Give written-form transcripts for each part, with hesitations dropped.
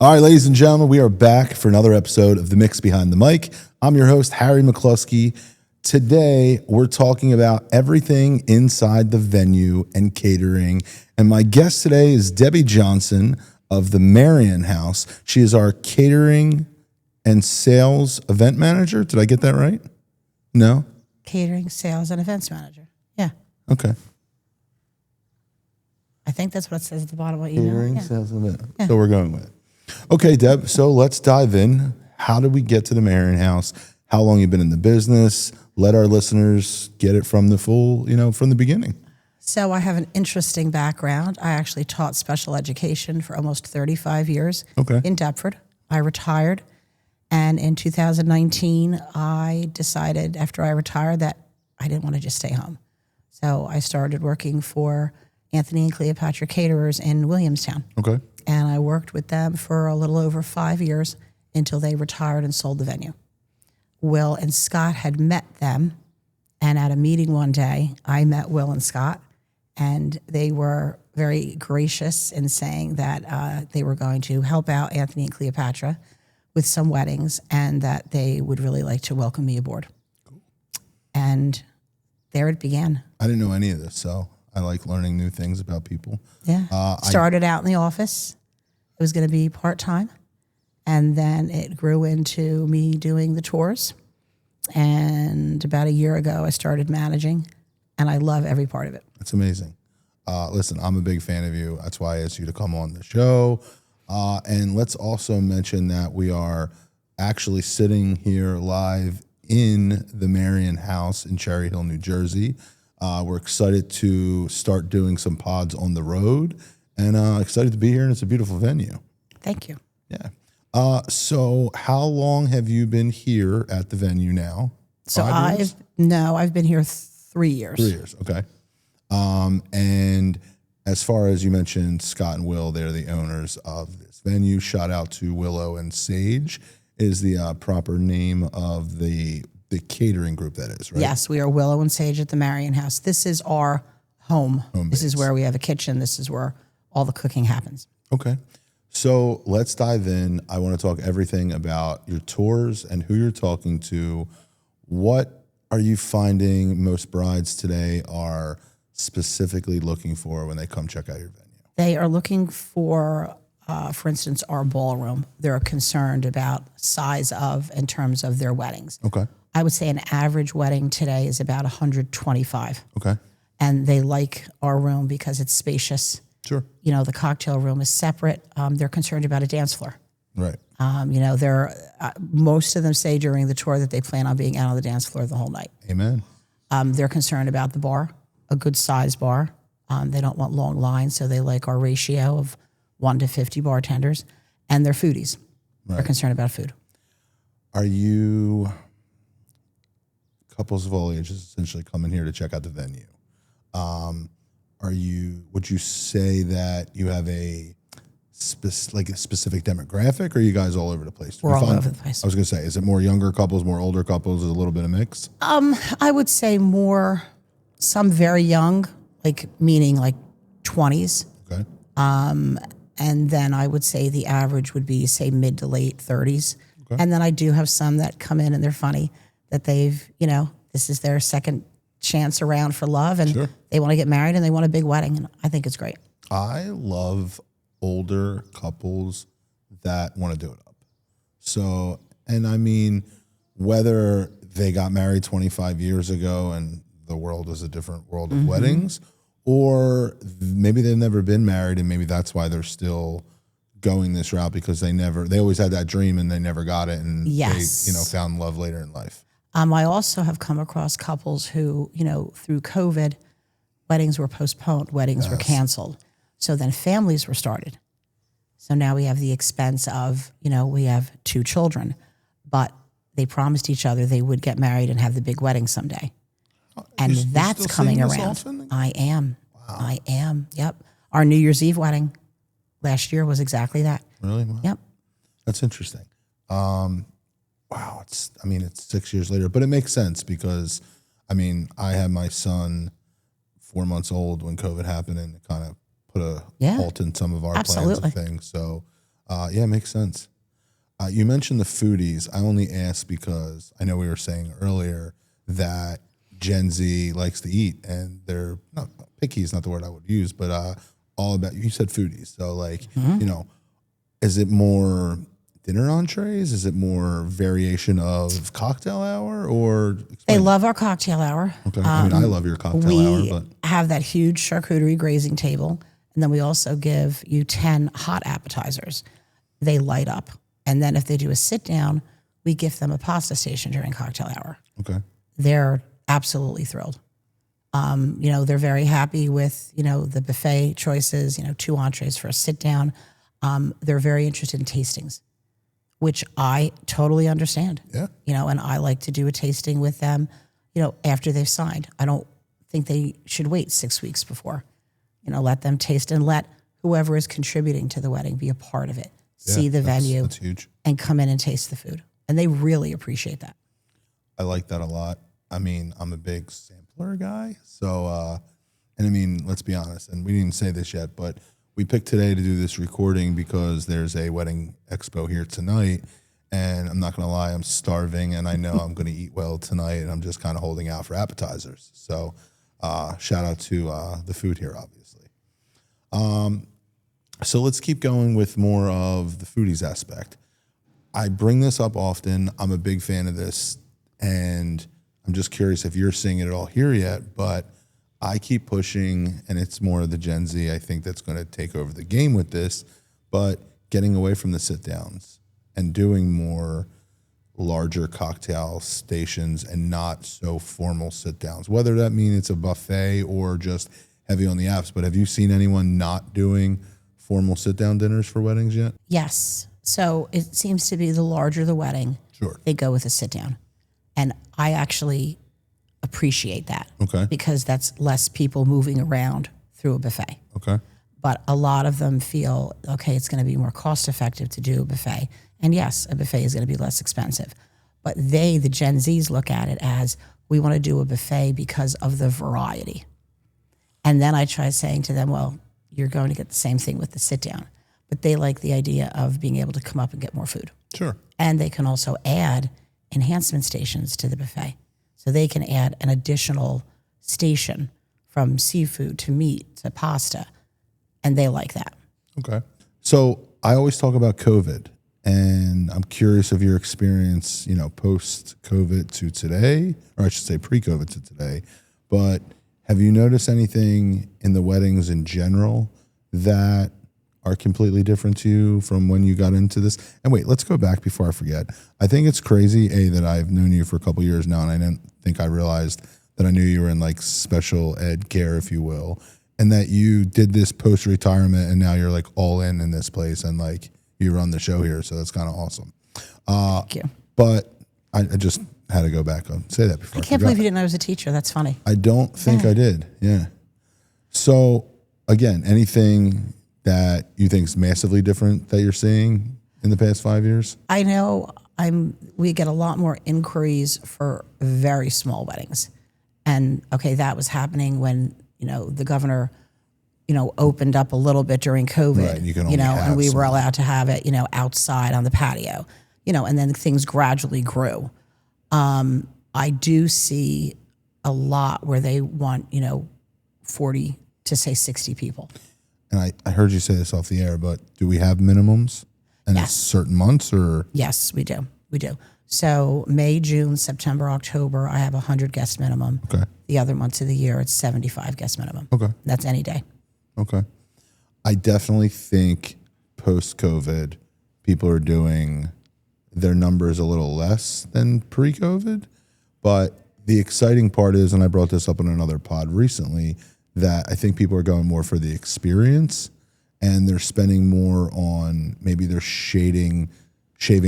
All right, ladies and gentlemen, we are back for another episode of The Mix Behind the Mic. I'm your host, Harry McCluskey. Today, we're talking about everything inside the venue and catering. And my guest today is Debbie Johnson of the Marian House. She is our Catering and Sales Event Manager. Did I get that right? No? Catering Sales and Events Manager. Yeah. Okay. I think that's what it says at the bottom of what you know. Catering, Yeah. Sales, and Event. So we're going with it. Okay, Deb, so let's dive in. How did we get to the Marian House? How long you been in the business? Let our listeners get it from the full, from the beginning. So I have an interesting background. I actually taught special education for almost 35 years in Deptford. I retired, and in 2019, I decided after I retired that I didn't want to just stay home. So I started working for Anthony and Cleopatra Caterers in Williamstown. Okay. And I worked with them for a little over 5 years until they retired and sold the venue. Will and Scott had met them, and at a meeting one day, I met Will and Scott, and they were very gracious in saying that they were going to help out Anthony and Cleopatra with some weddings, and that they would really like to welcome me aboard. Cool. And there it began. I didn't know any of this, so I like learning new things about people. Yeah. Started out in the office. It was going to be part-time. And then it grew into me doing the tours. And about a year ago, I started managing. And I love every part of it. That's amazing. Listen, I'm a big fan of you. That's why I asked you to come on the show. And let's also mention that we are actually sitting here live in the Marian House in Cherry Hill, New Jersey. We're excited to start doing some pods on the road, and excited to be here, and it's a beautiful venue. Thank you. Yeah. So how long have you been here at the venue now? So I've been here 3 years. 3 years, okay. And as far as you mentioned, Scott and Will, they're the owners of this venue. Shout out to Willow and Sage is the proper name of the catering group, that is, right? Yes, we are Willow and Sage at the Marian House. This is our home. This is where we have a kitchen. This is where all the cooking happens. Okay. So let's dive in. I want to talk everything about your tours and who you're talking to. What are you finding most brides today are specifically looking for when they come check out your venue? They are looking for instance, our ballroom. They're concerned about size of in terms of their weddings. Okay. I would say an average wedding today is about 125. Okay. And they like our room because it's spacious. Sure. The cocktail room is separate. They're concerned about a dance floor. Right. They're most of them say during the tour that they plan on being out on the dance floor the whole night. Amen. They're concerned about the bar, a good size bar. They don't want long lines, so they like our ratio of 1 to 50 bartenders. And they're foodies. Right. They're concerned about food. Are you couples of all ages essentially coming here to check out the venue? Would you say that you have a specific demographic, or are you guys all over the place? We're all over the place. I was going to say, is it more younger couples, more older couples? Is it a little bit of mix? I would say more, some very young, meaning 20s. Okay. And then I would say the average would be, say, mid to late 30s. Okay. And then I do have some that come in and they're funny, that they've, this is their second chance around for love, and they want to get married and they want a big wedding. And I think it's great. I love older couples that want to do it up. So, and I mean, whether they got married 25 years ago and the world is a different world of weddings, or maybe they've never been married and maybe that's why they're still going this route, because they always had that dream and they never got it, and they, found love later in life. I also have come across couples who, through COVID, weddings were postponed, weddings were canceled. So then families were started. So now we have the expense of, we have 2 children, but they promised each other they would get married and have the big wedding someday. And that's coming around. I am. Wow. I am. Yep. Our New Year's Eve wedding last year was exactly that. Really? Wow. Yep. That's interesting. Wow. It's 6 years later, but it makes sense because, I had my son 4 months old when COVID happened, and it kind of put a halt in some of our plans and things. So Yeah, makes sense. You mentioned the foodies. I only asked because I know we were saying earlier that Gen Z likes to eat, and they're not picky is not the word I would use, but all about, you said foodies. So like, is it more dinner entrees? Is it more variation of cocktail hour, or They love our cocktail hour. Okay. I mean, I love your cocktail hour, but have that huge charcuterie grazing table, and then we also give you 10 hot appetizers. They light up. And then if they do a sit down, we gift them a pasta station during cocktail hour. okay. They're absolutely thrilled. They're very happy with, the buffet choices, 2 entrees for a sit down. They're very interested in tastings, which I totally understand. Yeah. And I like to do a tasting with them, after they've signed. I don't think they should wait 6 weeks before. Let them taste, and let whoever is contributing to the wedding be a part of it. See the venue. That's huge. And come in and taste the food. And they really appreciate that. I like that a lot. I mean, I'm a big sampler guy. So, and I mean, let's be honest, and we didn't say this yet, but we picked today to do this recording because there's a wedding expo here tonight. And I'm not going to lie, I'm starving, and I know I'm going to eat well tonight, and I'm just kind of holding out for appetizers. So, shout out to the food here, obviously. So let's keep going with more of the foodies aspect. I bring this up often. I'm a big fan of this, and I'm just curious if you're seeing it at all here yet, but I keep pushing, and it's more of the Gen Z, I think, that's going to take over the game with this, but getting away from the sit-downs and doing more larger cocktail stations and not so formal sit-downs, whether that means it's a buffet or just heavy on the apps. But have you seen anyone not doing formal sit-down dinners for weddings yet? Yes. So it seems to be the larger the wedding, Sure. they go with a sit-down. And I actually appreciate that. Okay. Because that's less people moving around through a buffet. Okay. But a lot of them feel, okay, it's going to be more cost-effective to do a buffet. And yes, a buffet is going to be less expensive. But the Gen Zs, look at it as, we want to do a buffet because of the variety. And then I try saying to them, well, you're going to get the same thing with the sit down. But they like the idea of being able to come up and get more food. Sure. And they can also add enhancement stations to the buffet. So they can add an additional station from seafood to meat to pasta. And they like that. Okay. So I always talk about COVID, and I'm curious of your experience, post-COVID to today, or I should say pre-COVID to today. But have you noticed anything in the weddings in general that are completely different to you from when you got into this? And wait, let's go back before I forget. I think it's crazy, that I've known you for a couple of years now, and I didn't think I realized that I knew you were in like special ed care, if you will, and that you did this post-retirement, and now you're like all in this place, and like you run the show here. So that's kind of awesome. Thank you. But I just had to go back and say that before. I can't believe you didn't know I was a teacher. That's funny. I don't think I did. Yeah. So again, anything that you think is massively different that you're seeing in the past 5 years? I know we get a lot more inquiries for very small weddings. And okay, that was happening when, the governor, opened up a little bit during COVID, Right, you can only have and we were some. allowed to have it, outside on the patio, and then things gradually grew. I do see a lot where they want, 40 to say 60 people. And I heard you say this off the air, but do we have minimums? And Yes. it's certain months, or? Yes, we do. We do. So May, June, September, October, I have 100 guest minimum. Okay. The other months of the year, it's 75 guest minimum. Okay. That's any day. Okay. I definitely think post-COVID, people are doing their numbers a little less than pre-COVID. But the exciting part is, and I brought this up in another pod recently, that I think people are going more for the experience, and they're spending more on, maybe they're shaving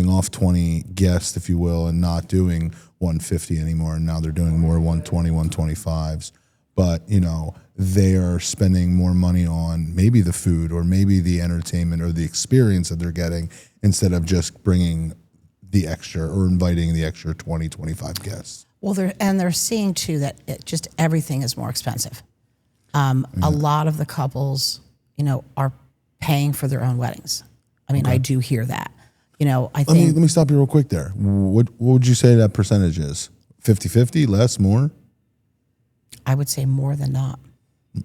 off 20 guests, if you will, and not doing 150 anymore. And now they're doing more 120, 125s. But, they are spending more money on maybe the food or maybe the entertainment or the experience that they're getting, instead of just bringing the extra or inviting the extra 20, 25 guests. Well, they're seeing too that just everything is more expensive. A lot of the couples, are paying for their own weddings. I mean, I do hear that. I Let think me stop you real quick there. What would you say that percentage is? 50-50, less, more? I would say more than not.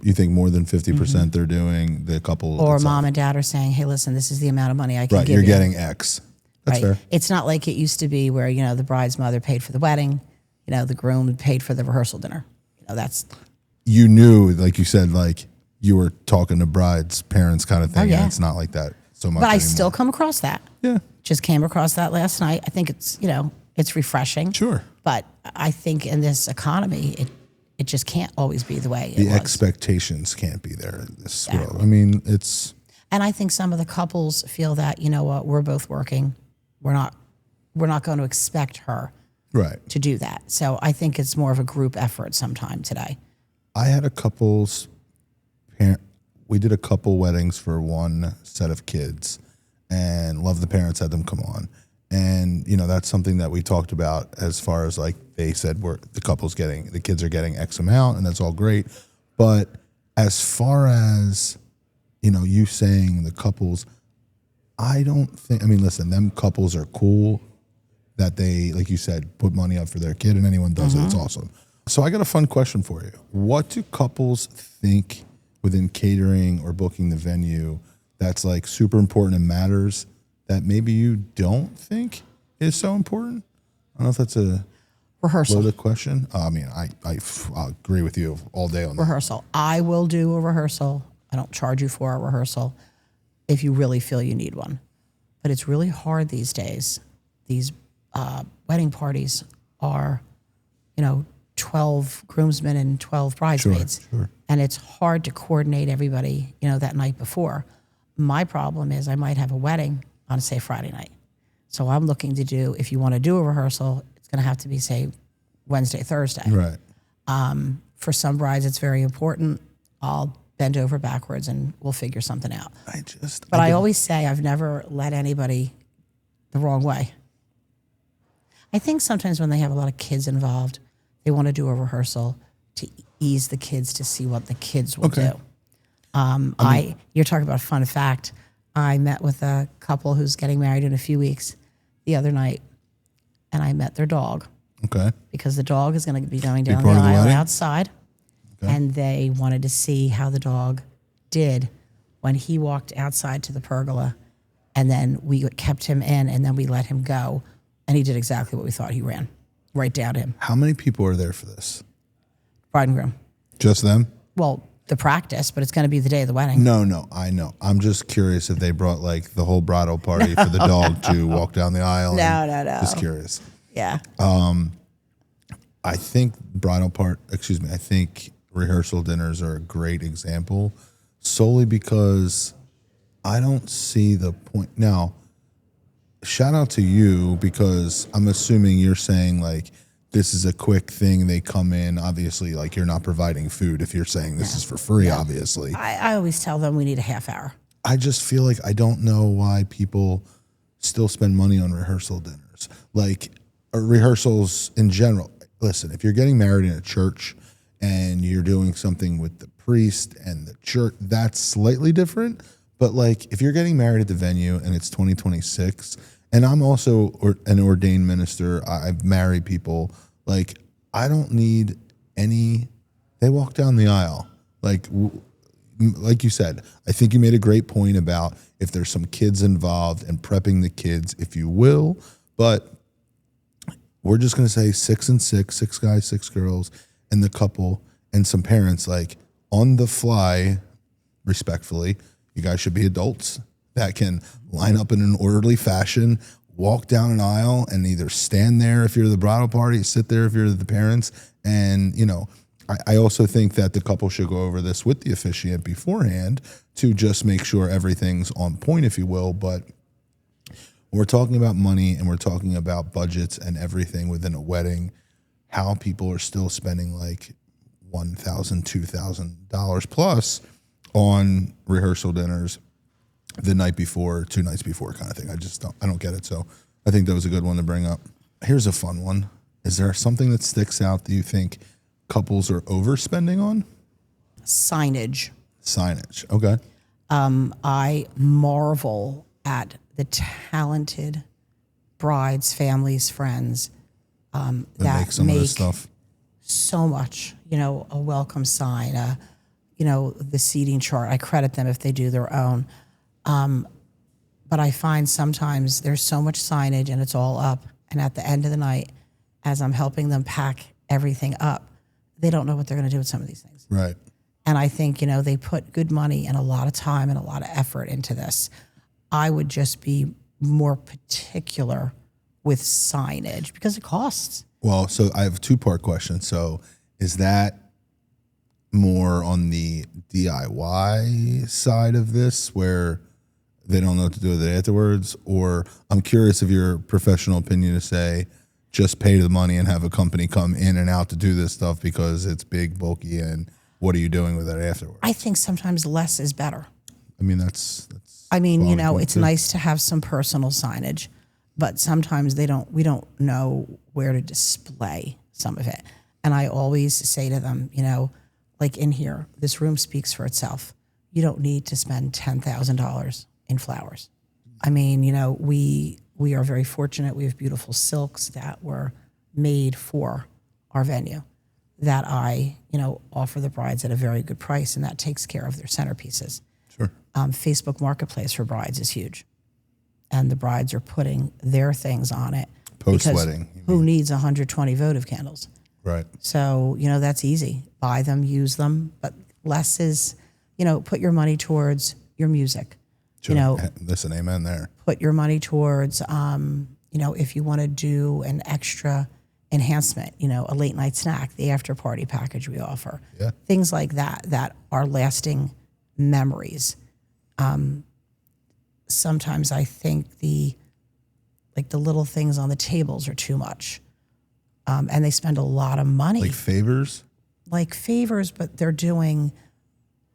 You think more than 50% they're doing the couple? Or itself? mom and dad are saying, hey, listen, this is the amount of money I can give You're you. getting X. That's fair. It's not like it used to be where, the bride's mother paid for the wedding, the groom paid for the rehearsal dinner. That's. You knew, like you said, like you were talking to bride's parents kind of thing. Oh, yeah. And it's not like that so much But I anymore. still come across that. Yeah. Just came across that last night. I think it's, it's refreshing. Sure. But I think in this economy, it just can't always be the way it The was. expectations can't be there in this world. I mean, it's. And I think some of the couples feel that, what, we're both working. We're not going to expect her Right. to do that. So I think it's more of a group effort sometime today. I had a couple's we did a couple weddings for one set of kids, and love the parents, had them come on. And, that's something that we talked about as far as like they said the kids are getting X amount, and that's all great. But as far as, you saying the couples, I don't think, listen, them couples are cool that they, like you said, put money up for their kid, and anyone does it, it's awesome. So I got a fun question for you. What do couples think within catering or booking the venue that's like super important and matters that maybe you don't think is so important? I don't know if that's a Rehearsal. loaded question. I agree with you all day on that. Rehearsal. I will do a rehearsal. I don't charge you for a rehearsal if you really feel you need one. But it's really hard these days. These wedding parties are, 12 groomsmen and 12 bridesmaids. Sure. And it's hard to coordinate everybody, that night before. My problem is I might have a wedding on, say, Friday night. So I'm looking to do, if you want to do a rehearsal, it's going to have to be, say, Wednesday, Thursday. Right. For some brides, it's very important. I'll bend over backwards and we'll figure something out. But I always say I've never led anybody the wrong way. I think sometimes when they have a lot of kids involved, they want to do a rehearsal to ease the kids to see what the kids will do. You're talking about a fun fact. I met with a couple who's getting married in a few weeks the other night, and I met their dog. Okay. Because the dog is going to be going down the part of the aisle wedding? outside, and they wanted to see how the dog did when he walked outside to the pergola, and then we kept him in, and then we let him go, and he did exactly what we thought. He ran right down to him. How many people are there for this? Bride and groom. Just them? Well, the practice, but it's going to be the day of the wedding. No, I know. I'm just curious if they brought like the whole bridal party for the dog to walk down the aisle. No. Just curious. Yeah. I think I think rehearsal dinners are a great example solely because I don't see the point. Now, shout out to you because I'm assuming you're saying like this is a quick thing. They come in, obviously, like you're not providing food if you're saying this is for free, obviously. I always tell them we need a half hour. I just feel like I don't know why people still spend money on rehearsal dinners. Like rehearsals in general. Listen, if you're getting married in a church and you're doing something with the priest and the church, that's slightly different. But like if you're getting married at the venue and it's 2026, and I'm also an ordained minister, I've married people, like I don't need any, they walk down the aisle. Like you said, I think you made a great point about if there's some kids involved and prepping the kids, if you will, but we're just going to say 6 and 6, 6 guys, 6 girls, and the couple and some parents, like on the fly, respectfully, you guys should be adults that can line up in an orderly fashion, walk down an aisle, and either stand there if you're the bridal party, sit there if you're the parents. And, I also think that the couple should go over this with the officiant beforehand to just make sure everything's on point, if you will. But we're talking about money and we're talking about budgets and everything within a wedding, how people are still spending like $1,000, $2,000 plus on rehearsal dinners the night before, 2 nights before kind of thing. I don't get it. So I think that was a good one to bring up. Here's a fun one. Is there something that sticks out that you think couples are overspending on? Signage. Signage. Okay. I marvel at the talented brides, families, friends that make some of this stuff. so much, a welcome sign, the seating chart. I credit them if they do their own. But I find sometimes there's so much signage and it's all up. And at the end of the night, as I'm helping them pack everything up, they don't know what they're going to do with some of these things. Right. And I think, they put good money and a lot of time and a lot of effort into this. I would just be more particular with signage because it costs. Well, so I have a two-part question. So is that more on the DIY side of this where they don't know what to do with it afterwards? Or I'm curious of your professional opinion to say, just pay the money and have a company come in and out to do this stuff because it's big, bulky, and what are you doing with it afterwards? I think sometimes less is better. I mean, that's it's nice to have some personal signage, but sometimes we don't know where to display some of it. And I always say to them, like in here, this room speaks for itself. You don't need to spend $10,000 in flowers. I mean, we are very fortunate. We have beautiful silks that were made for our venue that I, offer the brides at a very good price, and that takes care of their centerpieces. Sure. Facebook Marketplace for brides is huge. And the brides are putting their things on it. Post-wedding. Who needs 120 votive candles? Right. So, that's easy. Buy them, use them, but less is, put your money towards your music. Sure. Listen, amen there. Put your money towards, if you want to do an extra enhancement, a late night snack, the after party package we offer. Yeah. Things like that are lasting memories. Sometimes I think the little things on the tables are too much. And they spend a lot of money. Like favors? Like favors, but they're doing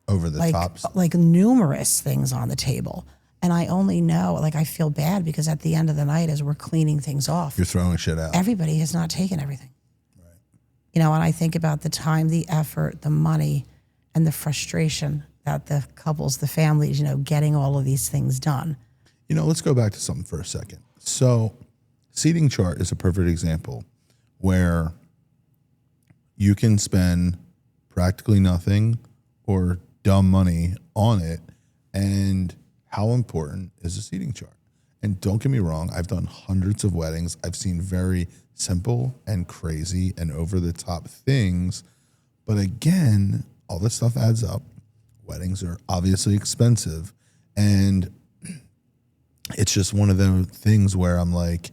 over the tops. Like numerous things on the table. And I only know, I feel bad because at the end of the night, as we're cleaning things off, you're throwing shit out. Everybody has not taken everything. Right. And I think about the time, the effort, the money, and the frustration that the couples, the families, getting all of these things done. Let's go back to something for a second. So seating chart is a perfect example where you can spend practically nothing or dumb money on it. And how important is a seating chart? And don't get me wrong, I've done hundreds of weddings. I've seen very simple and crazy and over the top things. But again, all this stuff adds up. Weddings are obviously expensive. And it's just one of those things where I'm like,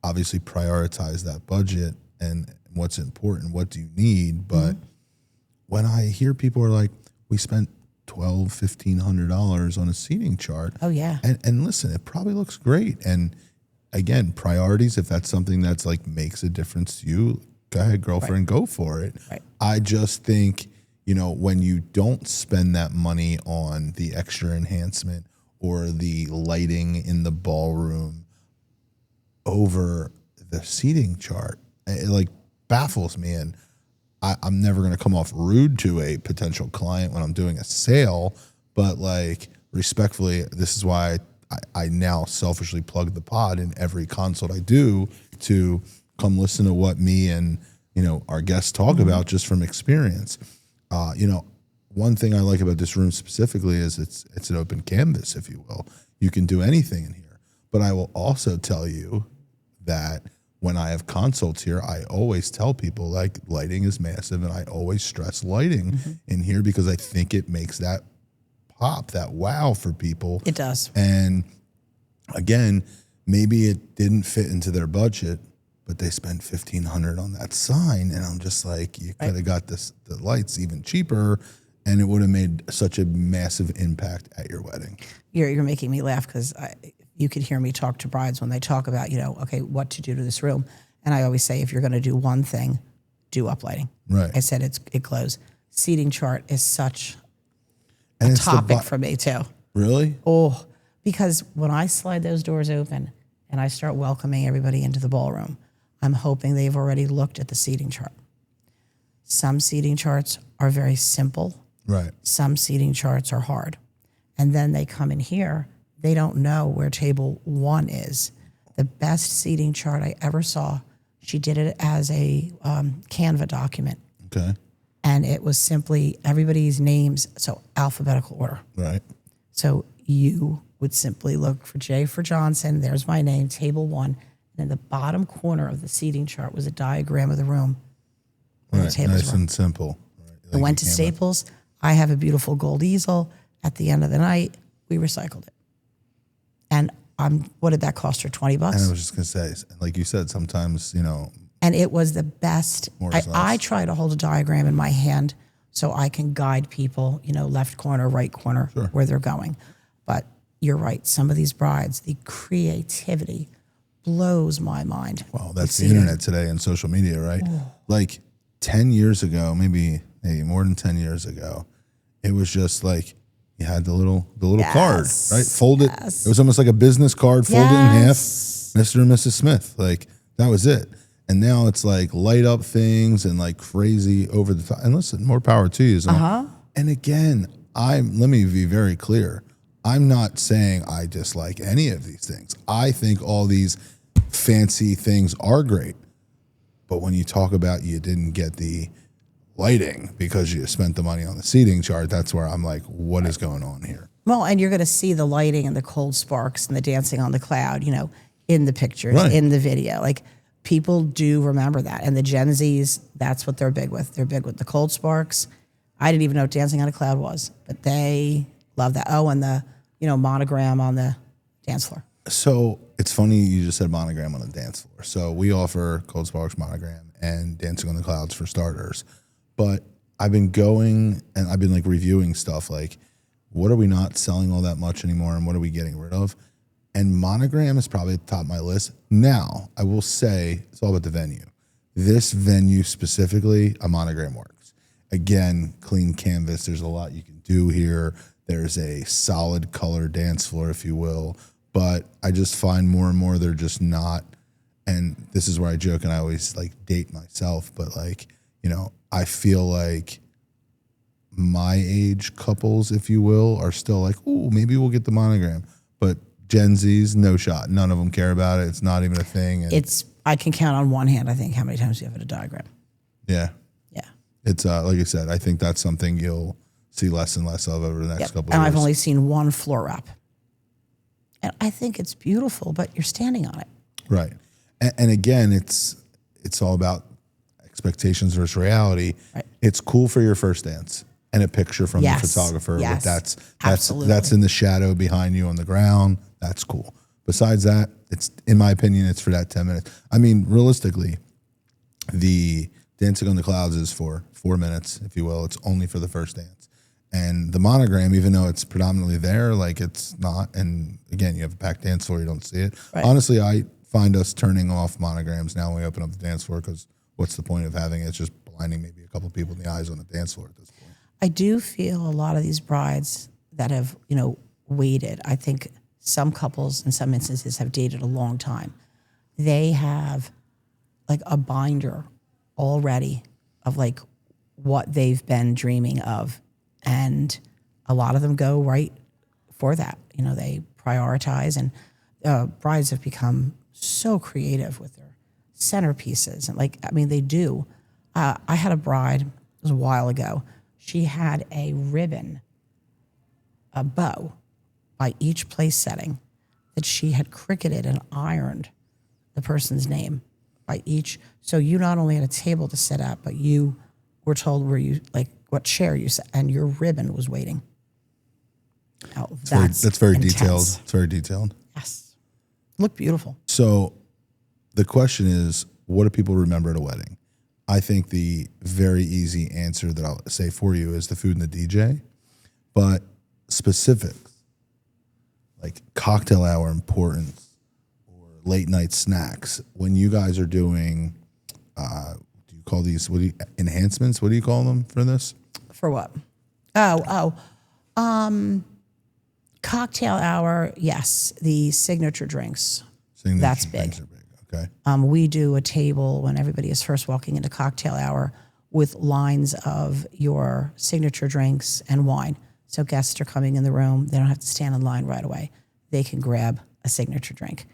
obviously prioritize that budget and what's important, what do you need? But when I hear people are like, we spent $1,200-$1,500 on a seating chart. Oh yeah. And listen, it probably looks great. And again, priorities, if that's something that's makes a difference to you, go ahead, girlfriend, go for it. Right. I just think, when you don't spend that money on the extra enhancement or the lighting in the ballroom over the seating chart, it baffles me. And I'm never going to come off rude to a potential client when I'm doing a sale, but respectfully, this is why I now selfishly plug the pod in every consult I do to come listen to what me and, our guests talk about just from experience. One thing I like about this room specifically is it's an open canvas, if you will. You can do anything in here, but I will also tell you that when I have consults here, I always tell people lighting is massive, and I always stress lighting in here because I think it makes that pop, that wow for people. It does. And again, maybe it didn't fit into their budget, but they spent $1,500 on that sign, and I'm just like, you could have got the lights even cheaper, and it would have made such a massive impact at your wedding. You're making me laugh because you could hear me talk to brides when they talk about, okay, what to do to this room. And I always say, if you're going to do one thing, do uplighting. Right. I said it glows. Seating chart is such and a topic for me too. Really? Oh, because when I slide those doors open and I start welcoming everybody into the ballroom, I'm hoping they've already looked at the seating chart. Some seating charts are very simple. Right. Some seating charts are hard. And then they come in here they don't know where table 1 is. The best seating chart I ever saw, she did it as a Canva document. Okay. And it was simply everybody's names, so alphabetical order. Right. So you would simply look for J for Johnson, there's my name, table 1. And in the bottom corner of the seating chart was a diagram of the room. Where the Right. tables Nice were. and simple. Right. I went to Staples. I have a beautiful gold easel. At the end of the night, we recycled it. And what did that cost her? $20? And I was just going to say, like you said, sometimes, And it was the best. More is I less. try to hold a diagram in my hand so I can guide people, left corner, right corner, where they're going. But you're right. Some of these brides, the creativity blows my mind. well, that's the internet today and social media, right? Like 10 years ago, maybe more than 10 years ago, it was just like you had the little card, right? Fold it. It was almost like a business card, fold it in half, Mr. and Mrs. Smith. Like that was it. And now it's like light up things and like crazy over the top. And listen, more power to you. And again, let me be very clear. I'm not saying I dislike any of these things. I think all these fancy things are great. But when you talk about you didn't get the lighting because you spent the money on the seating chart, that's where I'm like, what is going on here? Well, and you're going to see the lighting and the cold sparks and the dancing on the cloud, in the pictures, Right. in the video. Like people do remember that. And the Gen Zs, that's what they're big with. They're big with the cold sparks. I didn't even know what dancing on a cloud was, but they love that. Oh, and the, monogram on the dance floor. So it's funny you just said monogram on the dance floor. So we offer Cold Sparks monogram and Dancing on the Clouds for starters. But I've been going and I've been like reviewing stuff like what are we not selling all that much anymore and what are we getting rid of? And monogram is probably at the top of my list. Now, I will say it's all about the venue. This venue specifically, a monogram works. Again, clean canvas. There's a lot you can do here. There's a solid color dance floor, if you will. But I just find more and more they're just not. And this is where I joke and I always like date myself. But like, I feel like my age couples, if you will, are still like, ooh, maybe we'll get the monogram. But Gen Z's, no shot. None of them care about it. It's not even a thing. And I can count on one hand, I think, how many times you have it a diagram. yeah. Yeah. It's like I said, I think that's something you'll see less and less of over the next couple of And years. I've only seen one floor wrap. And I think it's beautiful, but you're standing on it. Right. And again, it's all about expectations versus reality. Right. It's cool for your first dance and a picture from Yes. the photographer. Yes. But Absolutely. that's in the shadow behind you on the ground. That's cool. Besides that, it's, in my opinion, it's for that 10 minutes. I mean, realistically, the Dancing on the Clouds is for 4 minutes, if you will. It's only for the first dance. And the monogram, even though it's predominantly there, like it's not. And again, you have a packed dance floor, you don't see it. Right. Honestly, I find us turning off monograms now when we open up the dance floor because what's the point of having it? It's just blinding maybe a couple people in the eyes on the dance floor at this point. I do feel a lot of these brides that have, waited. I think some couples in some instances have dated a long time. They have like a binder already of like what they've been dreaming of. And a lot of them go right for that. They prioritize and brides have become so creative with their centerpieces. And they do. I had a bride, it was a while ago. She had a ribbon, a bow by each place setting that she had cricketed and ironed the person's name by each. So you not only had a table to sit at, but you were told where you, like what chair you sat, and your ribbon was waiting. Now, That's very intense. detailed. It's very detailed. Yes. Look beautiful. So the question is, what do people remember at a wedding? I think the very easy answer that I'll say for you is the food and the DJ, but specifics like cocktail hour importance or late night snacks. When you guys are doing, do you call these, enhancements? What do you call them for this? For what? Cocktail hour, yes. The signature drinks. Signature That's drinks big. are big. Okay. We do a table when everybody is first walking into cocktail hour with lines of your signature drinks and wine. So guests are coming in the room. They don't have to stand in line right away. they can grab a signature drink.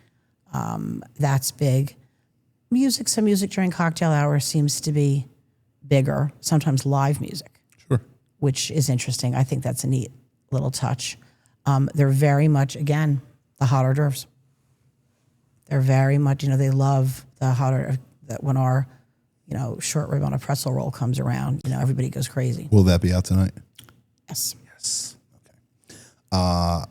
That's big. Music, some music during cocktail hour seems to be bigger, sometimes live music, Sure. which is interesting. I think that's a neat little touch. They're very much, again, the hot hors d'oeuvres. They're very much, they love the hot hors d'oeuvres. That when our, short rib on a pretzel roll comes around, everybody goes crazy. Will that be out tonight? Yes. Yes. Okay.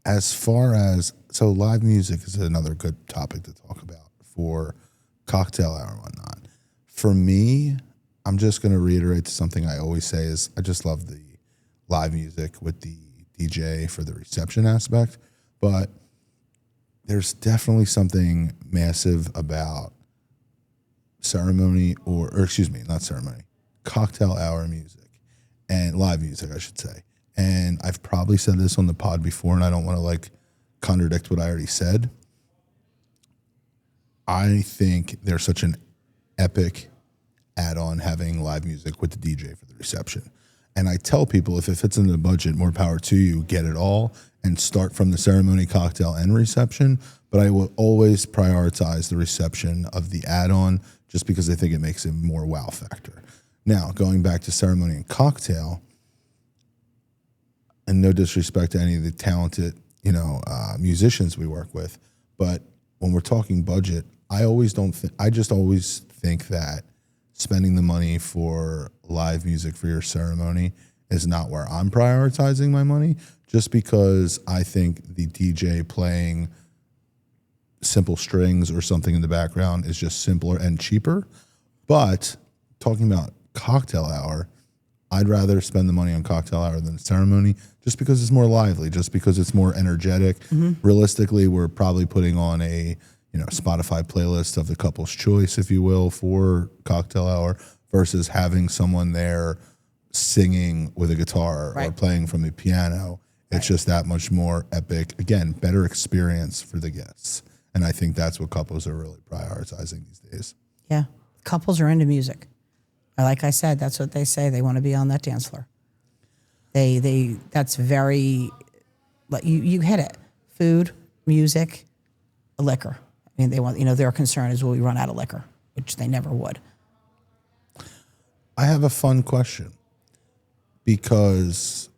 As far as, so live music is another good topic to talk about for cocktail hour and whatnot. For me, I'm just going to reiterate something I always say is I just love the live music with the DJ for the reception aspect, but there's definitely something massive about ceremony or excuse me, not ceremony, cocktail hour music and live music, I should say. And I've probably said this on the pod before, and I don't want to contradict what I already said. I think there's such an epic add-on having live music with the DJ for the reception. And I tell people if it fits into the budget, more power to you, get it all and start from the ceremony, cocktail, and reception. But I will always prioritize the reception of the add-on just because I think it makes it more wow factor. Now, going back to ceremony and cocktail, and no disrespect to any of the talented, musicians we work with, but when we're talking budget, I just always think that spending the money for live music for your ceremony is not where I'm prioritizing my money, just because I think the DJ playing simple strings or something in the background is just simpler and cheaper. But talking about cocktail hour, I'd rather spend the money on cocktail hour than ceremony just because it's more lively, just because it's more energetic. Mm-hmm. Realistically, we're probably putting on a Spotify playlist of the couple's choice, if you will, for cocktail hour versus having someone there singing with a guitar or playing from the piano. It's just that much more epic. Again, better experience for the guests. And I think that's what couples are really prioritizing these days. Yeah. Couples are into music. Like I said, that's what they say. They want to be on that dance floor. That's very, you hit it. Food, music, liquor. I mean, they want, their concern is will we run out of liquor, which they never would. I have a fun question because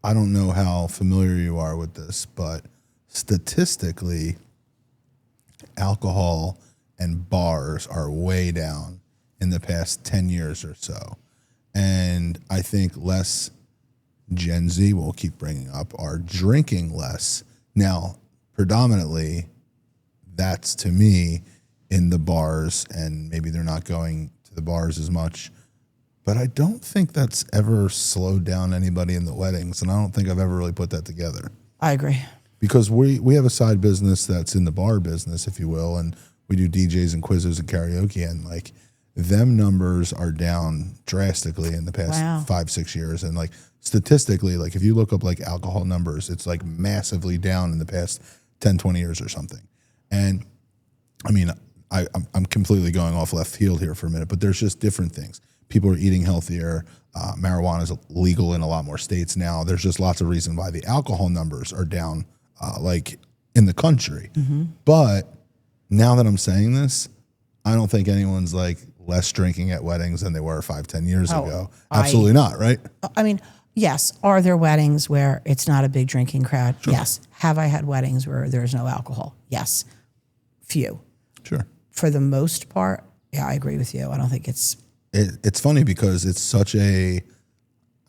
I don't know how familiar you are with this, but statistically, alcohol and bars are way down in the past 10 years or so. And I think less Gen Z, we'll keep bringing up, are drinking less. Now, predominantly, that's to me in the bars, and maybe they're not going to the bars as much. But I don't think that's ever slowed down anybody in the weddings, and I don't think I've ever really put that together. I agree. Because we have a side business that's in the bar business, if you will, and we do DJs and quizzes and karaoke, and them numbers are down drastically in the past 5-6 years. And statistically, if you look up alcohol numbers, it's massively down in the past 10-20 years or something. And I mean, I'm completely going off left field here for a minute, but there's just different things. People are eating healthier. Marijuana is legal in a lot more states now. There's just lots of reason why the alcohol numbers are down, in the country. Mm-hmm. But now that I'm saying this, I don't think anyone's less drinking at weddings than they were 5-10 years ago. Absolutely not, right? I mean, yes. Are there weddings where it's not a big drinking crowd? Sure. Yes. Have I had weddings where there's no alcohol? Yes. Few. Sure. For the most part, yeah, I agree with you. I don't think it's... It's funny because it's such I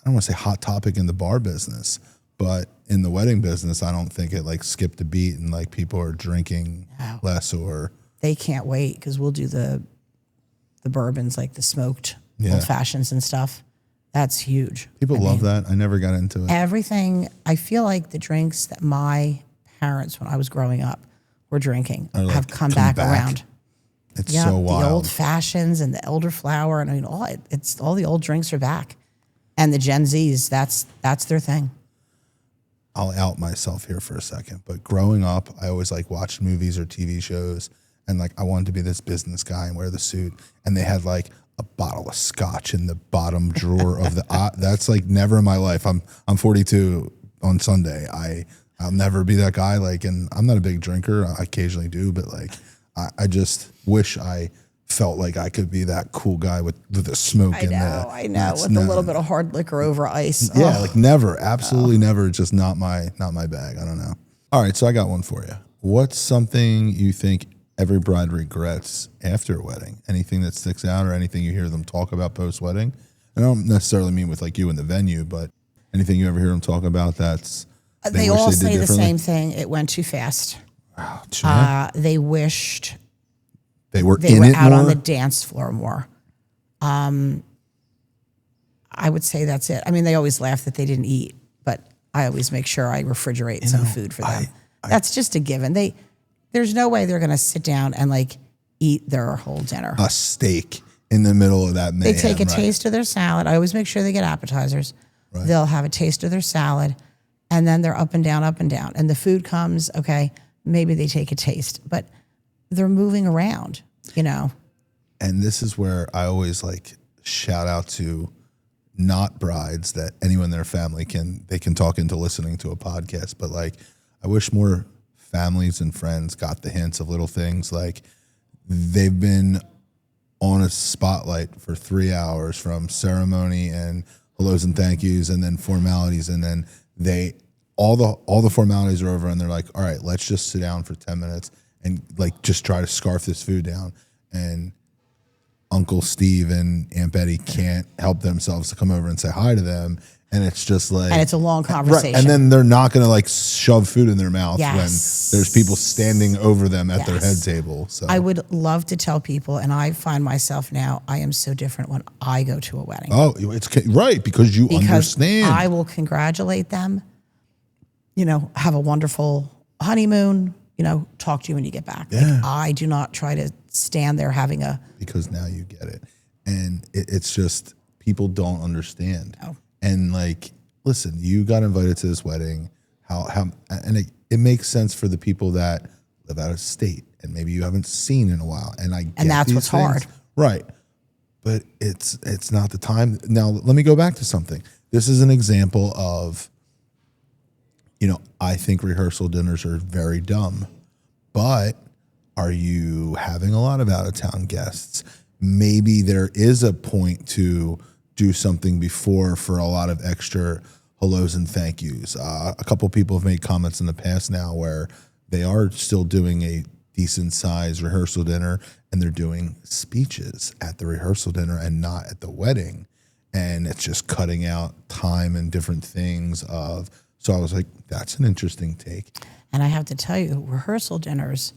don't want to say hot topic in the bar business, but in the wedding business, I don't think it skipped a beat and people are drinking less or... They can't wait because we'll do the bourbons, the smoked old fashions and stuff. That's huge. People love that. I never got into it. Everything. I feel like the drinks that my parents, when I was growing up, were drinking have come back around. It's so wild. The old fashions and the elderflower, and all the old drinks are back. And the Gen Zs, that's their thing. I'll out myself here for a second, but growing up, I always watched movies or TV shows, and I wanted to be this business guy and wear the suit. And they had a bottle of scotch in the bottom drawer of the. That's never in my life. I'm 42 on Sunday. I'll never be that guy. Like, and I'm not a big drinker. I occasionally do, but like, I just wish I felt like I could be that cool guy with the smoke. I know, with a little bit of hard liquor over ice. Yeah, like never, absolutely never. Just not my bag. I don't know. All right, so I got one for you. What's something you think every bride regrets after a wedding? Anything that sticks out, or anything you hear them talk about post wedding? I don't necessarily mean with like you in the venue, but anything you ever hear them talk about that's they all say the same thing. It went too fast. Oh, sure. They wished they were out more on the dance floor more. I would say that's it. I mean, they always laugh that they didn't eat, but I always make sure I refrigerate some food for them. That's just a given. There's no way they're going to sit down and like eat their whole dinner. A steak in the middle of that mayhem. They take a taste of their salad. I always make sure they get appetizers. Right. They'll have a taste of their salad, and then they're up and down, up and down. And the food comes, okay, maybe they take a taste, but they're moving around, you know. And this is where I always like shout out to not brides that anyone in their family can talk into listening to a podcast. But like, I wish more families and friends got the hints of little things. Like, they've been on a spotlight for 3 hours from ceremony and hellos and thank yous and then formalities. And then all the formalities are over and they're like, all right, let's just sit down for 10 minutes and like just try to scarf this food down. And Uncle Steve and Aunt Betty can't help themselves to come over and say hi to them. And it's just like, and it's a long conversation. Right, and then they're not going to like shove food in their mouth yes. when there's people standing over them at their head table. So I would love to tell people, and I find myself now, I am so different when I go to a wedding. Oh, it's right, because you understand. I will congratulate them, you know, have a wonderful honeymoon, you know, talk to you when you get back. Yeah. Like, I do not try to stand there having because now you get it. And it's just, people don't understand. No. And like, listen, you got invited to this wedding. And it makes sense for the people that live out of state and maybe you haven't seen in a while. And that's what's hard. Right. But it's not the time. Now, let me go back to something. This is an example of, you know, I think rehearsal dinners are very dumb, but are you having a lot of out of town guests? Maybe there is a point to do something before for a lot of extra hellos and thank yous. A couple people have made comments in the past now where they are still doing a decent size rehearsal dinner and they're doing speeches at the rehearsal dinner and not at the wedding. And it's just cutting out time and different things so I was like, that's an interesting take. And I have to tell you, rehearsal dinners,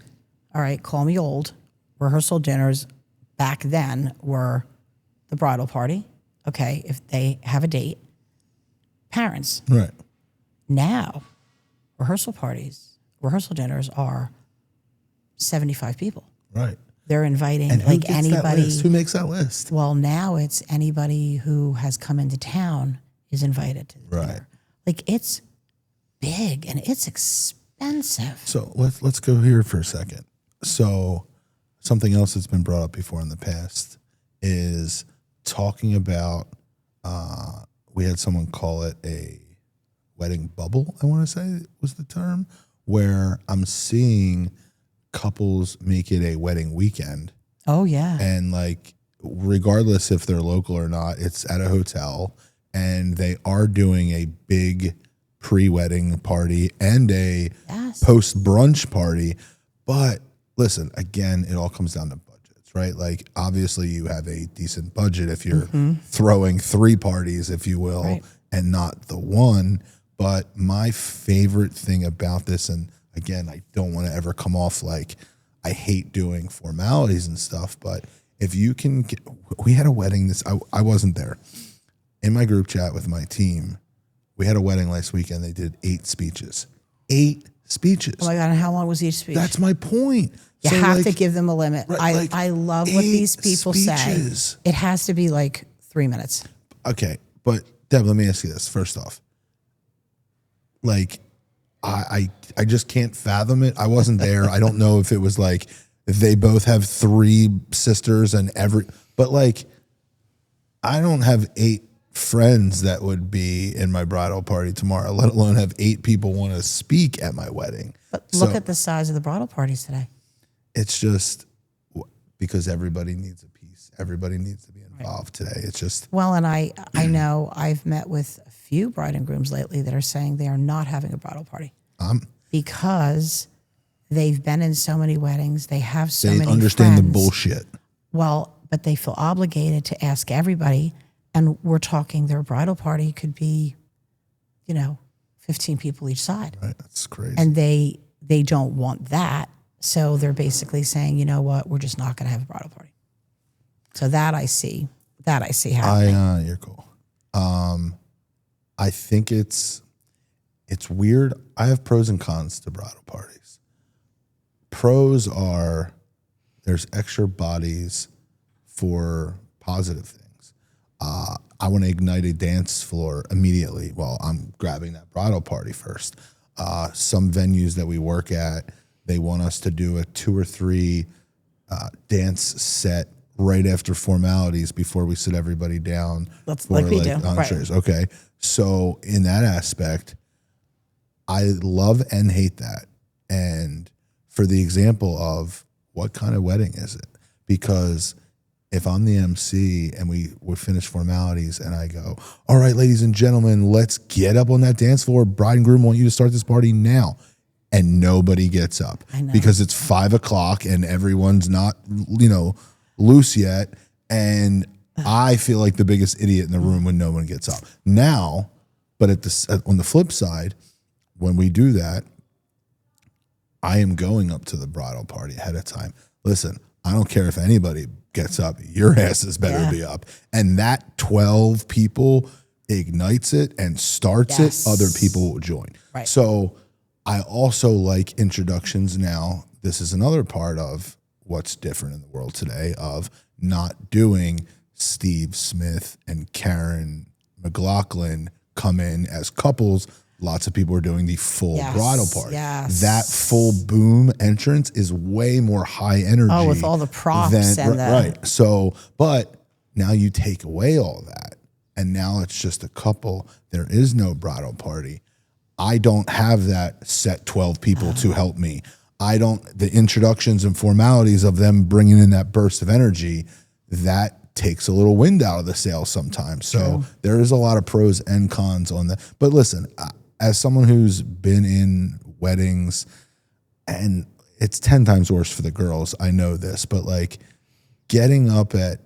all right, call me old, rehearsal dinners back then were the bridal party. Okay, if they have a date, parents. Right. Now, rehearsal dinners are 75 people. Right. They're inviting and like anybody. Who makes that list? Well, now it's anybody who has come into town is invited to the dinner. Like, it's big and it's expensive. So let's go here for a second. So something else that's been brought up before in the past is talking about, we had someone call it a wedding bubble, I want to say was the term, where I'm seeing couples make it a wedding weekend. Oh, yeah. And like, regardless if they're local or not, it's at a hotel and they are doing a big pre-wedding party and a post-brunch party. But listen, again, it all comes down to budgets, right? Like, obviously you have a decent budget if you're throwing 3 parties, if you will, and not the one. But my favorite thing about this, and again, I don't want to ever come off like I hate doing formalities and stuff, but if you can get, we had a wedding I wasn't there. In my group chat with my team, we had a wedding last weekend. They did 8 speeches. 8 speeches. Oh my God, and how long was each speech? That's my point. You have to give them a limit. Right, I love what these people say. It has to be like 3 minutes. Okay, but Deb, let me ask you this. First off, like, I just can't fathom it. I wasn't there. I don't know if it was like, if they both have 3 sisters and but like, I don't have 8 friends that would be in my bridal party tomorrow, let alone have 8 people want to speak at my wedding. But look at the size of the bridal parties today. It's just because everybody needs a piece. Everybody needs to be involved today. It's just. Well, and I know I've met with a few bride and grooms lately that are saying they are not having a bridal party because they've been in so many weddings. They have so many understand friends. the bullshit. Well, but they feel obligated to ask everybody. And we're talking their bridal party could be, 15 people each side. Right, that's crazy. And they don't want that. So they're basically saying, you know what, we're just not going to have a bridal party. So that I see happening. You're cool. I think it's weird. I have pros and cons to bridal parties. Pros are there's extra bodies for positive things. I want to ignite a dance floor immediately. Well, I'm grabbing that bridal party first. Some venues that we work at, they want us to do a 2 or 3 dance set right after formalities before we sit everybody down. That's like we do. Entrees. Right. Okay. So in that aspect, I love and hate that. And for the example of what kind of wedding is it? Because if I'm the MC and we would finish formalities and I go, all right, ladies and gentlemen, let's get up on that dance floor. Bride and groom want you to start this party now. And nobody gets up because it's 5 o'clock and everyone's not, loose yet. And I feel like the biggest idiot in the room when no one gets up. Now, but on the flip side, when we do that, I am going up to the bridal party ahead of time. Listen, I don't care if anybody gets up. Your asses better be up. And that 12 people ignites it and starts it. Other people will join. Right. So I also like introductions now. This is another part of what's different in the world today of not doing Steve Smith and Karen McLaughlin come in as couples. Lots of people are doing the full bridal party. Yes. That full boom entrance is way more high energy. Oh, with all the props right. So, but now you take away all that, and now it's just a couple. There is no bridal party. I don't have that set 12 people to help me. The introductions and formalities of them bringing in that burst of energy, that takes a little wind out of the sails sometimes. So there is a lot of pros and cons on that. But listen, as someone who's been in weddings, and it's 10 times worse for the girls, I know this, but like getting up at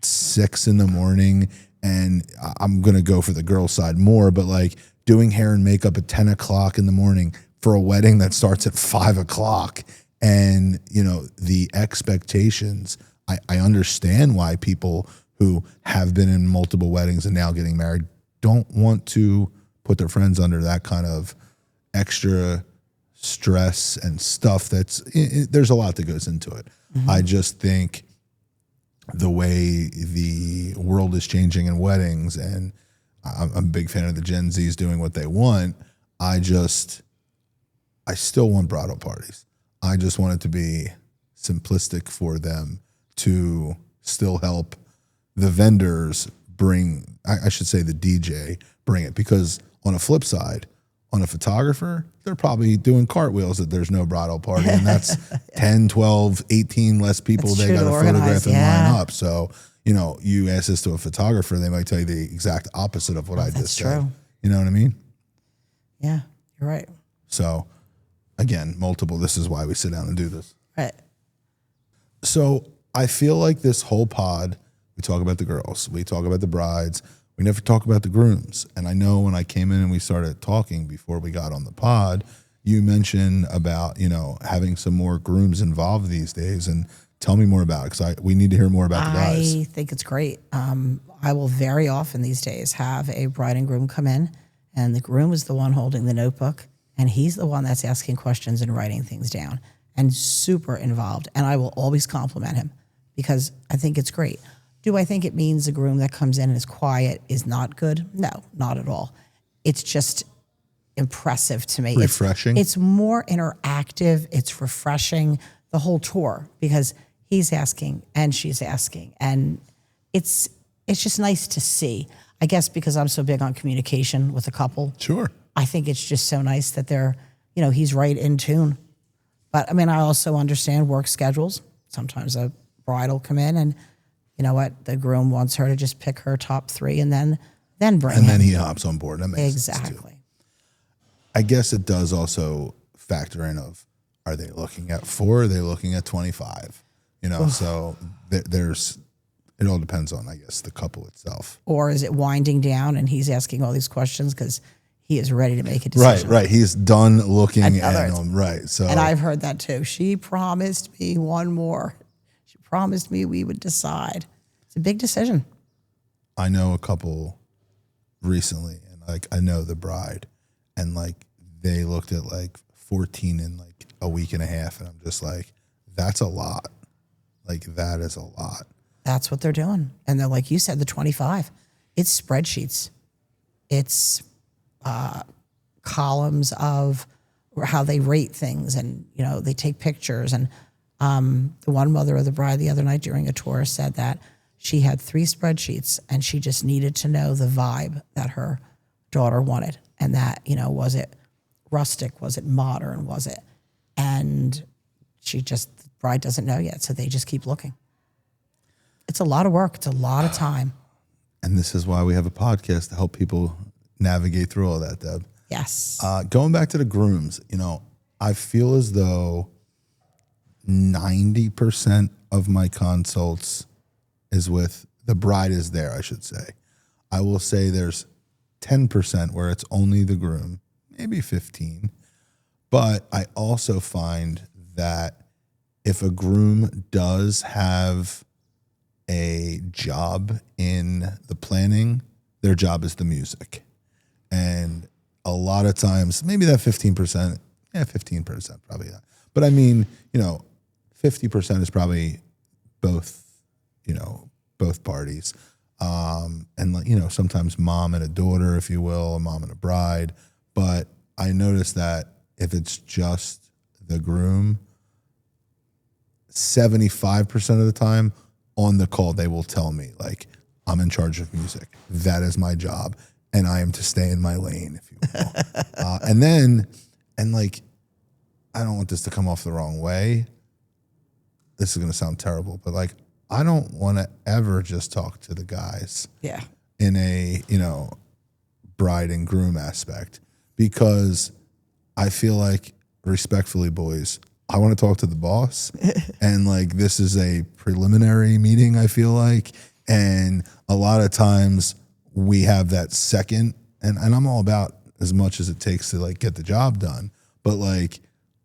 6 a.m, and I'm going to go for the girl side more, but like doing hair and makeup at 10 o'clock in the morning for a wedding that starts at 5 o'clock. And, the expectations, I understand why people who have been in multiple weddings and now getting married don't want to put their friends under that kind of extra stress and stuff. There's a lot that goes into it. Mm-hmm. I just think the way the world is changing in weddings, and I'm a big fan of the Gen Zs doing what they want. I still want bridal parties. I just want it to be simplistic for them to still help the vendors bring, I should say the DJ bring it, because on a flip side, on a photographer, they're probably doing cartwheels that there's no bridal party, and that's 10, 12, 18 less people they got to photograph and line up. So, you ask this to a photographer, they might tell you the exact opposite of what I just said. True. You know what I mean? Yeah, you're right. So, again, this is why we sit down and do this. Right. So, I feel like this whole pod, we talk about the girls, we talk about the brides, we never talk about the grooms. And I know when I came in and we started talking before we got on the pod, you mentioned about, having some more grooms involved these days. And tell me more about it, because we need to hear more about the guys. I think it's great. I will very often these days have a bride and groom come in, and the groom is the one holding the notebook, and he's the one that's asking questions and writing things down, and super involved. And I will always compliment him because I think it's great. Do I think it means the groom that comes in and is quiet is not good? No, not at all. It's just impressive to me. Refreshing. It's more interactive. It's refreshing, the whole tour, because he's asking and she's asking, and it's just nice to see. I guess because I'm so big on communication with a couple, Sure. I think it's just so nice that they're, he's right in tune. But I mean, I also understand work schedules. Sometimes a bride will come in and, you know what, the groom wants her to just pick her top 3 and then bring And him. then he hops on board. That makes sense too. Exactly. I guess it does also factor in of, are they looking at 4? Are they looking at 25? So there's, it all depends on, I guess, the couple itself. Or is it winding down and he's asking all these questions because he is ready to make a decision? Right. He's done looking And at others. them. Right. So, And I've heard that too. She promised me one more. She promised me we would decide. It's a big decision. I know a couple recently, and like I know the bride, and like they looked at like 14 in like a week and a half, and I'm just like, that's a lot. Like that is a lot. That's what they're doing. And they're like you said, the 25. It's spreadsheets. It's columns of how they rate things, and they take pictures. And the one mother of the bride the other night during a tour said that she had 3 spreadsheets and she just needed to know the vibe that her daughter wanted, and that was it rustic, was it modern, was it, and the bride doesn't know yet, so they just keep looking. It's a lot of work. It's a lot of time. And this is why we have a podcast to help people navigate through all that, Deb. Yes. Going back to the grooms, I feel as though 90% of my consults is with the bride is there, I should say. I will say there's 10% where it's only the groom, maybe 15. But I also find that if a groom does have a job in the planning, their job is the music. And a lot of times, maybe that 15%, 15% probably not. But I mean, 50% is probably both parties. And like, sometimes mom and a daughter, if you will, a mom and a bride. But I noticed that if it's just the groom, 75% of the time on the call, they will tell me like, I'm in charge of music. That is my job. And I am to stay in my lane, if you will. And like, I don't want this to come off the wrong way. This is going to sound terrible, but like, I don't want to ever just talk to the guys in a, bride and groom aspect, because I feel like, respectfully, boys, I want to talk to the boss. And like, this is a preliminary meeting, I feel like. And a lot of times we have that second, and I'm all about as much as it takes to like get the job done. But like,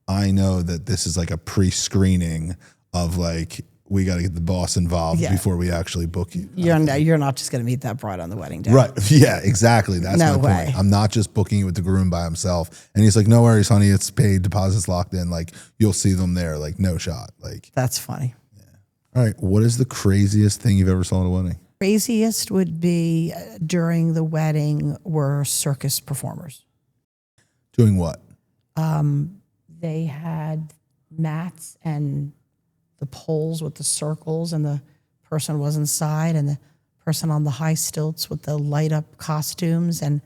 I know that this is like a pre-screening of like, we got to get the boss involved before we actually book you. You're not just going to meet that bride on the wedding day. Right. Yeah, exactly. That's No my way. point. I'm not just booking you with the groom by himself. And he's like, no worries, honey. It's paid. Deposit's locked in. Like, you'll see them there. Like, no shot. Like, That's funny. all right. What is the craziest thing you've ever saw at a wedding? Craziest would be during the wedding were circus performers. Doing what? They had mats and the poles with the circles, and the person was inside, and the person on the high stilts with the light up costumes. And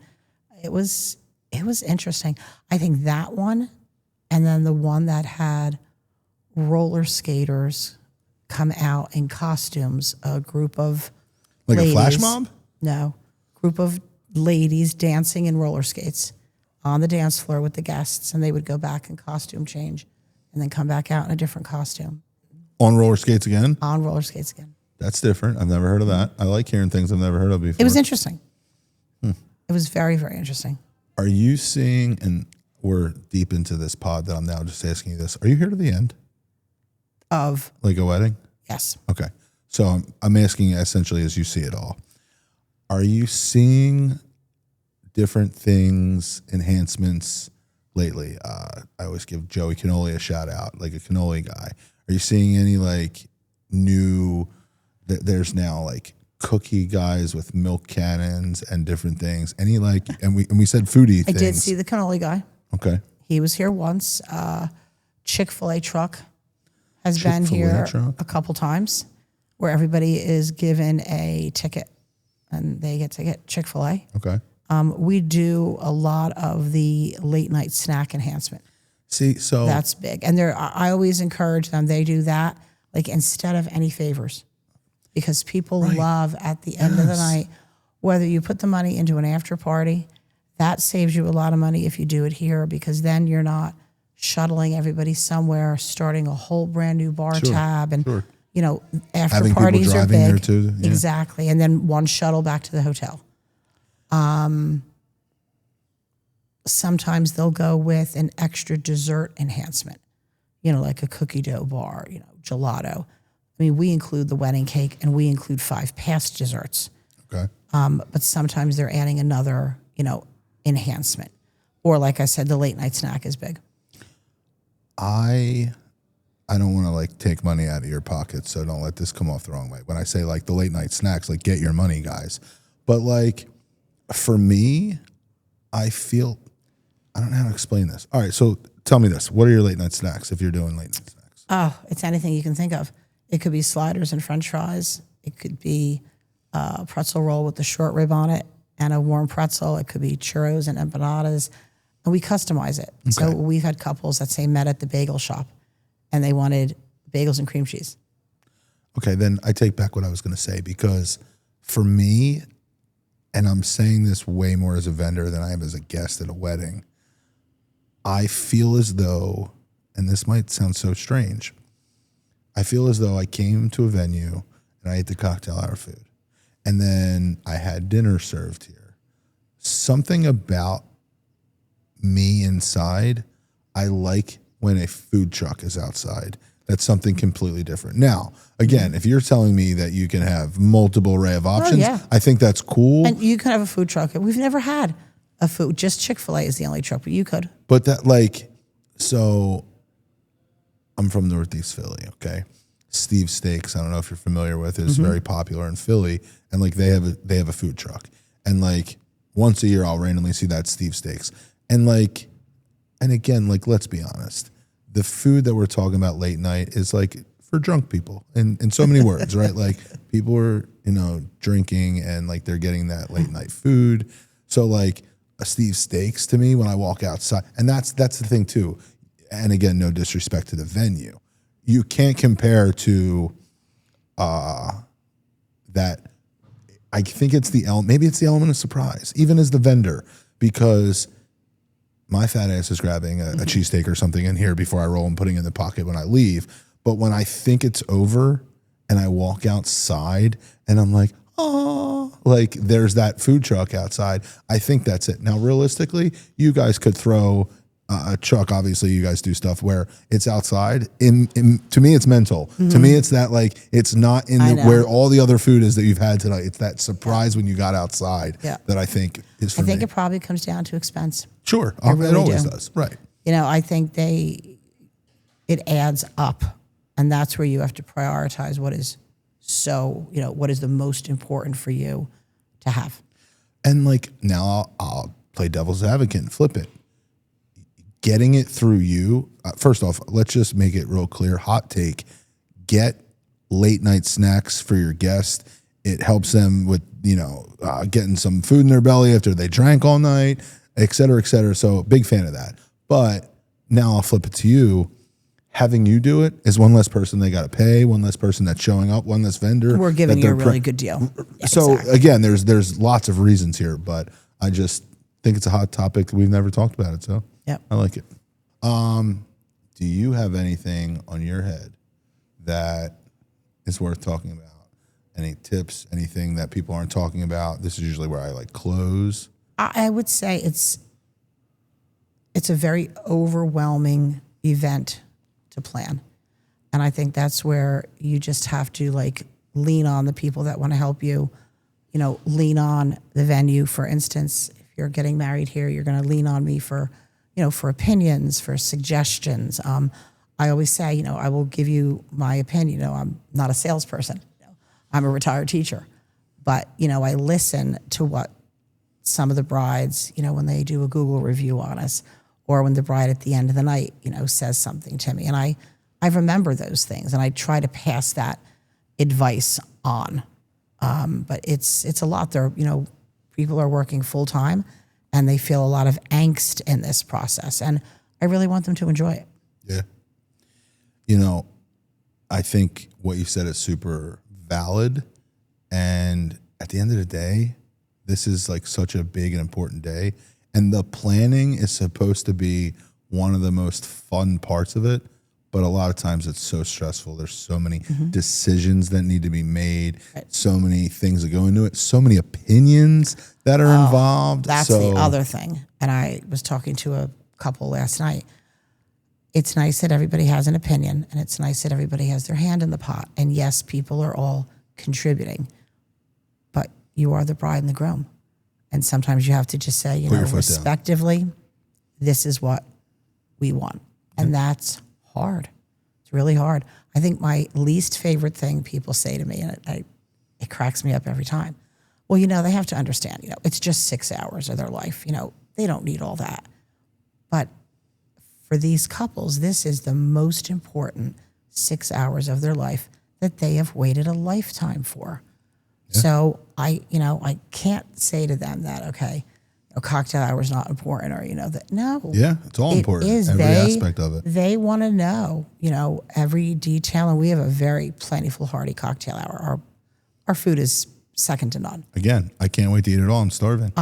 it was interesting. I think that one, and then the one that had roller skaters come out in costumes, a group of Like ladies, a flash mob? No, group of ladies dancing in roller skates on the dance floor with the guests, and they would go back in costume change and then come back out in a different costume. On roller skates again? On roller skates again. That's different. I've never heard of that. I like hearing things I've never heard of before. It was interesting. It was very, very interesting. Are you seeing, and we're deep into this pod that I'm now just asking you this, are you here to the end? Of, Like a wedding? yes. Okay. So I'm asking essentially as you see it all. Are you seeing different things, enhancements lately? I always give Joey Cannoli a shout out, like a cannoli guy. Are you seeing any like new, there's now like cookie guys with milk cannons and different things. Any like, and we said foodie things. I did see the cannoli guy. Okay. He was here once. Chick-fil-A truck has been Chick-fil-A here truck? a couple times, where everybody is given a ticket, and they get to get Chick-fil-A. Okay. We do a lot of the late night snack enhancement. See, so That's big. And I always encourage them, they do that like instead of any favors, because people love at the end of the night, whether you put the money into an after party, that saves you a lot of money if you do it here, because then you're not shuttling everybody somewhere, starting a whole brand new bar tab. And, you know, after having parties people are driving big. there too. Yeah. Exactly. And then one shuttle back to the hotel. Sometimes they'll go with an extra dessert enhancement, you know, like a cookie dough bar, you know, gelato. I mean, we include the wedding cake and we include 5 past desserts. Okay. But sometimes they're adding another, you know, enhancement. Or like I said, the late night snack is big. I don't want to like take money out of your pocket, so don't let this come off the wrong way. When I say like the late night snacks, like get your money, guys. But like for me, I feel, I don't know how to explain this. All right, so tell me this. What are your late night snacks if you're doing late night snacks? Oh, it's anything you can think of. It could be sliders and French fries. It could be a pretzel roll with the short rib on it and a warm pretzel. It could be churros and empanadas. And we customize it. Okay. So we've had couples that say met at the bagel shop and they wanted bagels and cream cheese. Okay, then I take back what I was going to say, because for me, and I'm saying this way more as a vendor than I am as a guest at a wedding, I feel as though, and this might sound so strange, I feel as though I came to a venue and I ate the cocktail hour food. And then I had dinner served here. Something about me inside, I like when a food truck is outside. That's something completely different. Now, again, if you're telling me that you can have multiple array of options, I think that's cool. And you can have a food truck. We've never had a food, just Chick-fil-A is the only truck, but you could. But that like, so I'm from Northeast Philly, okay? Steve's Steaks, I don't know if you're familiar with, is very popular in Philly. And like they have a food truck. And like once a year I'll randomly see that Steve's Steaks. And like, and again, like, let's be honest, the food that we're talking about late night is like for drunk people in so many words, right? Like people are, you know, drinking and like they're getting that late night food. So like a Steve's Steaks to me when I walk outside, and that's the thing too. And again, no disrespect to the venue. You can't compare to that. I think it's maybe it's the element of surprise, even as the vendor, because my fat ass is grabbing a cheesesteak or something in here before I roll and putting it in the pocket when I leave. But when I think it's over and I walk outside and I'm like, oh, like there's that food truck outside, I think that's it. Now, realistically, you guys could throw a truck. Obviously, you guys do stuff where it's outside. To me, it's mental. To me, it's that like it's not where all the other food is that you've had tonight. It's that surprise when you got outside that I think is for me. I think it probably comes down to expense. Sure, really it always does. Right. You know, I think it adds up, and that's where you have to prioritize what is what is the most important for you to have. And like now, I'll play devil's advocate and flip it. Getting it through you, first off, let's just make it real clear. Hot take, get late night snacks for your guests. It helps them with, getting some food in their belly after they drank all night, et cetera, et cetera. So big fan of that. But now I'll flip it to you. Having you do it is one less person they got to pay, one less person that's showing up, one less vendor. We're giving you a really good deal. Yeah, so again, there's lots of reasons here, but I just think it's a hot topic. We've never talked about it, so I like it. Do you have anything on your head that is worth talking about? Any tips, anything that people aren't talking about? This is usually where I like close. I would say it's a very overwhelming event to plan. And I think that's where you just have to like lean on the people that want to help you, lean on the venue. For instance, if you're getting married here, you're going to lean on me for opinions, for suggestions. I always say, I will give you my opinion. I'm not a salesperson. I'm a retired teacher. But, I listen to what some of the brides, when they do a Google review on us, or when the bride at the end of the night, says something to me. And I remember those things, and I try to pass that advice on. But it's a lot. People are working full time, and they feel a lot of angst in this process. And I really want them to enjoy it. Yeah. I think what you said is super valid. And at the end of the day, this is like such a big and important day. And the planning is supposed to be one of the most fun parts of it. But a lot of times it's so stressful. There's so many decisions that need to be made, so many things that go into it, so many opinions that are involved. That's the other thing. And I was talking to a couple last night. It's nice that everybody has an opinion, and it's nice that everybody has their hand in the pot. And yes, people are all contributing, but you are the bride and the groom. And sometimes you have to just say, respectively, this is what we want. And that's hard. It's really hard. I think my least favorite thing people say to me, and it cracks me up every time. Well, they have to understand, it's just 6 hours of their life. They don't need all that. But for these couples, this is the most important 6 hours of their life that they have waited a lifetime for. Yeah. So I can't say to them that, okay, a cocktail hour is not important, or, that. No. Yeah, it's all important. Is. Every aspect of it. They want to know, every detail. And we have a very plentiful, hearty cocktail hour. Our food is second to none. Again, I can't wait to eat it all. I'm starving.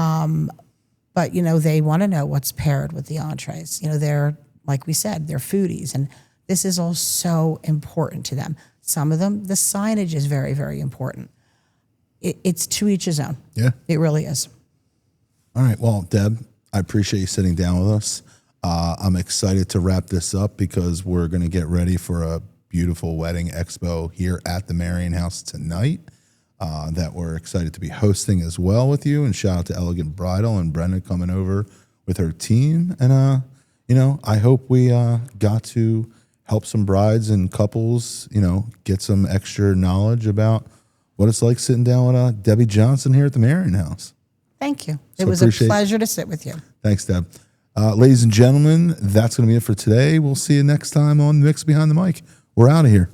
But, they want to know what's paired with the entrees. They're, like we said, they're foodies. And this is all so important to them. Some of them, the signage is very, very important. It's to each his own. Yeah. It really is. All right. Well, Deb, I appreciate you sitting down with us. I'm excited to wrap this up because we're going to get ready for a beautiful wedding expo here at the Marian House tonight that we're excited to be hosting as well with you. And shout out to Elegant Bridal and Brenda coming over with her team. And, I hope we got to help some brides and couples, get some extra knowledge about what it's like sitting down with Debbie Johnson here at the Marian House. Thank you. It was a pleasure to sit with you. Thanks, Deb. Ladies and gentlemen, that's going to be it for today. We'll see you next time on Mix Behind the Mic. We're out of here.